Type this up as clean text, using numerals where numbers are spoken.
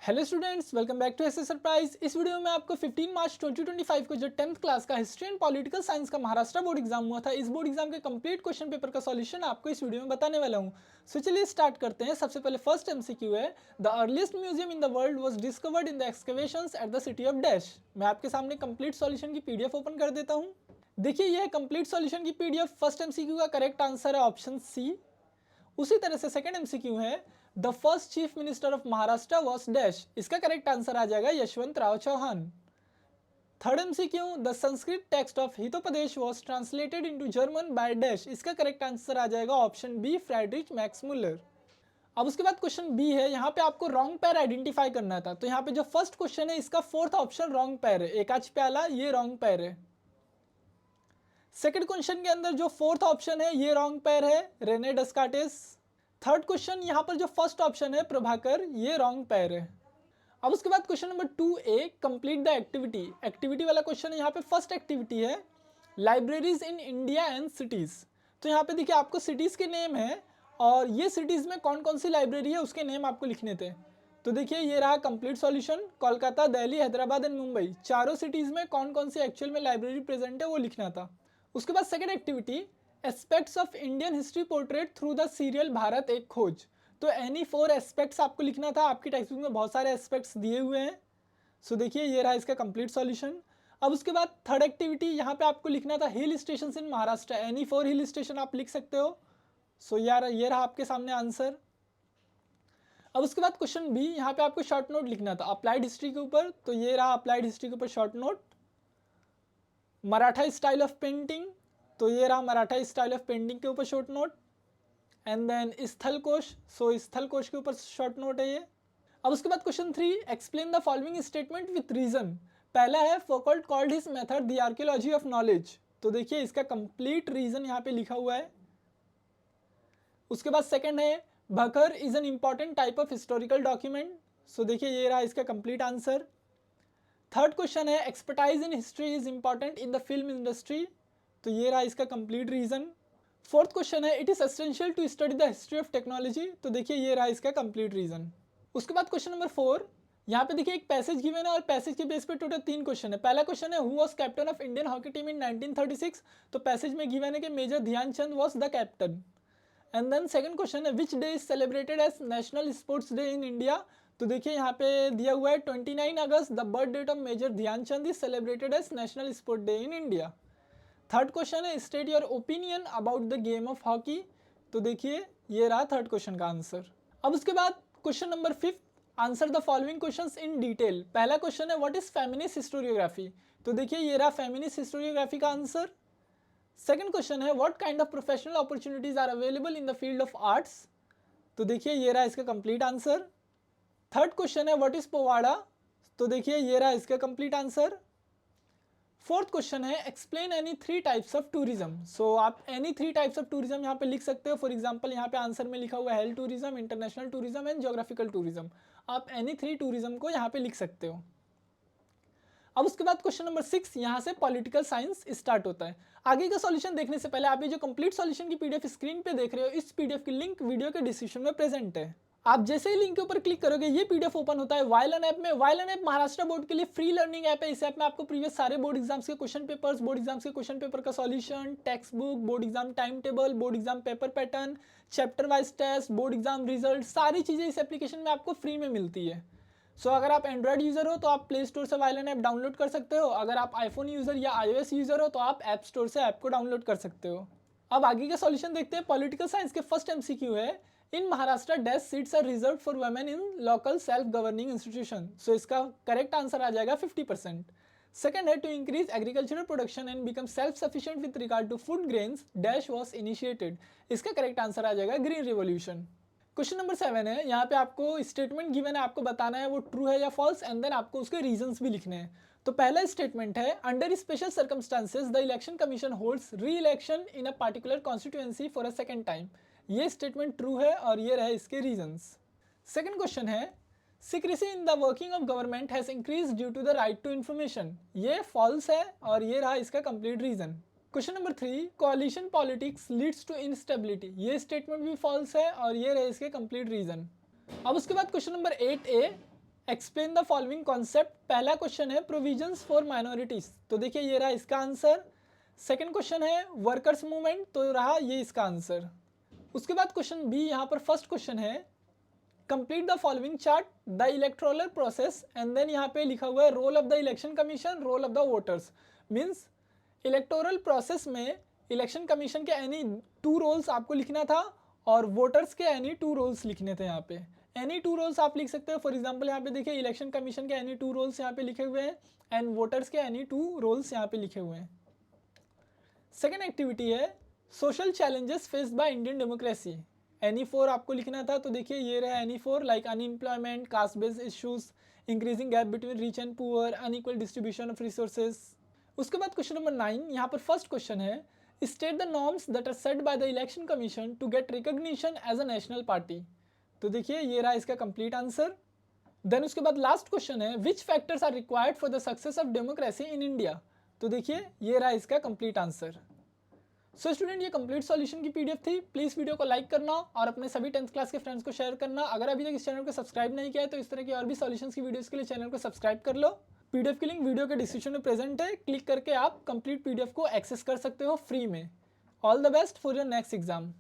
Hello students, welcome back to SS surprise. इस video में आपको 15 मार्च 2025 को जो 10th क्लास का हिस्ट्री एंड पॉलिटिकल साइंस का महाराष्ट्र बोर्ड एग्जाम हुआ था, इस बोर्ड एग्जाम के कंप्लीट क्वेश्चन पेपर का सॉल्यूशन आपको इस वीडियो में बताने वाला हूं। सो चलिए स्टार्ट करते हैं। सबसे पहले फर्स्ट एमसीक्यू है, the earliest museum in the world was discovered in the excavations at the city of dash. मैं आपके सामने कंप्लीट सॉल्यूशन की पीडीएफ ओपन कर देता हूँ। देखिए, यह कंप्लीट सॉल्यूशन की पीडीएफ। फर्स्ट एमसीक्यू का करेक्ट आंसर है ऑप्शन सी। उसी तरह से सेकंड एमसीक्यू है, the first chief minister of Maharashtra was dash. इसका करेक्ट आंसर आ जाएगा Yashwant Rao Chauhan. Third MCQ, the Sanskrit text of Hitopadesha was translated into German by dash. इसका करेक्ट आंसर आ जाएगा option B, Friedrich Max Muller. अब उसके बाद क्वेश्चन बी है, यहाँ पे आपको रॉन्ग पैर आइडेंटिफाई करना था। तो यहाँ पे जो फर्स्ट क्वेश्चन है, इसका फोर्थ ऑप्शन रॉन्ग पैर है। एकाच प्याला, ये रॉन्ग पैर है। सेकंड क्वेश्चन के अंदर जो फोर्थ ऑप्शन है, ये रॉन्ग पैर है, रेने डेस्कार्टेस। थर्ड क्वेश्चन यहाँ पर जो फर्स्ट ऑप्शन है, प्रभाकर, ये रॉन्ग पैर है। अब उसके बाद question number 2A, complete the activity. Activity वाला क्वेश्चन है। यहाँ पे फर्स्ट एक्टिविटी है, libraries in India and cities. तो यहाँ पे देखिए, आपको सिटीज के नेम है और ये सिटीज में कौन कौन सी लाइब्रेरी है उसके नेम आपको लिखने थे। तो देखिए, ये रहा complete solution. Kolkata, Delhi, Hyderabad and Mumbai, चारों सिटीज में कौन कौन सी एक्चुअल में लाइब्रेरी प्रेजेंट है वो लिखना था। उसके बाद second activity, aspects of Indian history portrait through the serial Bharat एक खोज। तो एनी 4 एस्पेक्ट्स आपको लिखना था। आपकी टेक्स्ट बुक में बहुत सारे एस्पेक्ट्स दिए हुए हैं। सो देखिए, ये रहा इसका कंप्लीट सॉल्यूशन। अब उसके बाद थर्ड एक्टिविटी, यहाँ पे आपको लिखना था हिल स्टेशन इन महाराष्ट्र। एनी 4 हिल स्टेशन आप लिख सकते हो। सो यार, ये रहा आपके सामने आंसर। अब उसके बाद क्वेश्चन बी, यहाँ पे आपको शॉर्ट नोट लिखना था अप्लाइड हिस्ट्री के ऊपर। तो ये रहा अप्लाइड हिस्ट्री के ऊपर short note. Maratha style of painting, तो ये रहा मराठा स्टाइल ऑफ पेंटिंग के ऊपर शॉर्ट नोट। एंड देन स्थल कोश, सो स्थल कोश के ऊपर शॉर्ट नोट है ये। अब उसके बाद question 3, explain the following statement with reason. पहला है, Foucault called his method the archaeology of knowledge. तो देखिए, इसका कंप्लीट रीजन यहाँ पे लिखा हुआ है। उसके बाद सेकंड है, भकर is an important type of historical document. So देखिए, ये रहा इसका कंप्लीट आंसर। थर्ड क्वेश्चन है, expertise in history is important in the film industry. तो ये रहा इसका कंप्लीट रीजन। फोर्थ क्वेश्चन है, it is essential to study the history of technology. तो देखिए, ये रहा इसका कंप्लीट रीजन। उसके बाद क्वेश्चन नंबर 4, यहाँ पे देखिए एक पैसेज गिवन है और पैसेज के बेस पे टोटल 3 क्वेश्चन है। पहला क्वेश्चन है, who was captain of Indian hockey team in 1936। तो पैसेज में गिवन है कि major Dhyanchand was the captain. And then second question है, which day is celebrated as national sports day in India. तो देखिए, यहाँ पे दिया हुआ है 29 अगस्त, the birth date of major Dhyanchand is celebrated as national sport day in India. Third question है, state your opinion about the game of hockey. तो देखिए, ये रहा थर्ड क्वेश्चन का आंसर। अब उसके बाद question number 5, answer the following questions in detail. पहला क्वेश्चन है, व्हाट इज फेमिनिस्ट हिस्टोरियोग्राफी। तो देखिए, ये रहा फेमिनिस्ट हिस्टोरियोग्राफी का आंसर। सेकंड क्वेश्चन है, what kind of professional opportunities are available in the field of arts. तो देखिए, ये रहा इसका कंप्लीट आंसर। थर्ड क्वेश्चन है, व्हाट इज पोवाड़ा। तो देखिए, ये रहा इसका कंप्लीट आंसर। फोर्थ क्वेश्चन है, explain any 3 types of tourism. So आप एनी 3 टाइप्स ऑफ टूरिज्म यहाँ पे लिख सकते हो। फॉर एग्जांपल, यहाँ पे आंसर में लिखा हुआ है health tourism, international tourism and geographical tourism. आप एनी 3 टूरिज्म को यहाँ पे लिख सकते हो। अब उसके बाद क्वेश्चन नंबर 6, यहाँ से पॉलिटिकल साइंस स्टार्ट होता है। आगे का सॉल्यूशन देखने से पहले आप ये जो कंप्लीट सॉल्यूशन की पीडीएफ स्क्रीन पे देख रहे हो, इस पीडीएफ की लिंक वीडियो के डिस्क्रिप्शन में प्रेजेंट है। आप जैसे ही लिंक के ऊपर क्लिक करोगे, ये पीडीएफ ओपन होता है वायलन ऐप में। वायलन ऐप महाराष्ट्र बोर्ड के लिए फ्री लर्निंग ऐप है। इस ऐप में आपको प्रीवियस सारे बोर्ड एग्जाम्स के क्वेश्चन पेपर्स, बोर्ड एग्जाम्स के क्वेश्चन पेपर का solution, text book, board exam time table, board exam paper pattern, chapter wise test, board exam result, सारी चीजें इस एप्लीकेशन में आपको फ्री में मिलती है। सो अगर आप एंड्रॉयड यूजर हो तो आप प्ले स्टोर से वायलन ऐप डाउनलोड कर सकते हो। अगर आप आईफोन यूजर या iOS यूजर हो तो आप ऐप स्टोर से ऐप को डाउनलोड कर सकते हो। अब आगे का सॉल्यूशन देखते हैं। पॉलिटिकल साइंस के फर्स्ट एमसीक्यू है, in Maharashtra dash seats are reserve for women in local self governing institution. So इसका करेक्ट आंसर आ जाएगा 50%। सेकंड है, to increase agricultural production and become self sufficient with regard to food grains dash was initiated. इसका correct answer आ जाएगा green revolution. Question number 7 है, यहाँ पे आपको स्टेटमेंट गिवन है, आपको बताना है वो ट्रू है या फॉल्स, एंड देन आपको उसके रीजंस भी लिखने हैं। तो पहला स्टेटमेंट है, under special circumstances the election commission holds re election in a particular constituency for a second time. ये स्टेटमेंट ट्रू है और ये रहे इसके रीजंस। सेकंड क्वेश्चन है, secrecy in the working of government has increase due to the right to information. ये false है और ये रहा इसका complete reason. Question number 3, coalition politics leads to instability. ये स्टेटमेंट भी फॉल्स है और ये रहे इसके कंप्लीट रीजन। अब उसके बाद question number 8A, explain the following concept. पहला क्वेश्चन है प्रोविजंस फॉर माइनॉरिटीज, तो देखिए ये रहा इसका आंसर। सेकंड क्वेश्चन है वर्कर्स मूवमेंट, तो रहा ये इसका आंसर। उसके बाद क्वेश्चन बी, यहाँ पर फर्स्ट क्वेश्चन है complete the following chart the electoral process, and then यहाँ पे लिखा हुआ है role of the election commission, role of the voters. Means electoral process में इलेक्शन कमीशन के एनी 2 रोल्स आपको लिखना था और वोटर्स के एनी 2 रोल्स लिखने थे। यहाँ पे एनी 2 रोल्स आप लिख सकते हो। फॉर एग्जांपल यहाँ पे देखिए इलेक्शन कमीशन के एनी 2 रोल्स यहाँ पे लिखे हुए हैं एंड वोटर्स के एनी 2 रोल्स यहाँ पे लिखे हुए हैं। सेकेंड एक्टिविटी है social challenges faced by Indian democracy. Any 4 आपको लिखना था, तो देखिए ये रहा any 4, like unemployment, caste based issues, increasing gap between rich and poor, unequal distribution of resources. उसके बाद क्वेश्चन नंबर 9, यहाँ पर फर्स्ट क्वेश्चन है state the norms that are set by the election commission to get recognition as a national party. तो देखिए ये रहा इसका कंप्लीट आंसर। देन उसके बाद लास्ट क्वेश्चन है which factors are required for the success of democracy in India. तो देखिए ये रहा इसका कंप्लीट आंसर। सो स्टूडेंट, ये कंप्लीट सॉल्यूशन की पीडीएफ थी। प्लीज़ वीडियो को लाइक करना और अपने सभी 10th क्लास के फ्रेंड्स को शेयर करना। अगर अभी तक इस चैनल को सब्सक्राइब नहीं किया है तो इस तरह की और भी सॉल्यूशंस की वीडियोस के लिए चैनल को सब्सक्राइब कर लो। पीडीएफ की लिंक वीडियो के डिस्क्रिप्शन में प्रेजेंट है, क्लिक करके आप कंप्लीट पीडीएफ को एक्सेस कर सकते हो फ्री में। All the best for your next exam.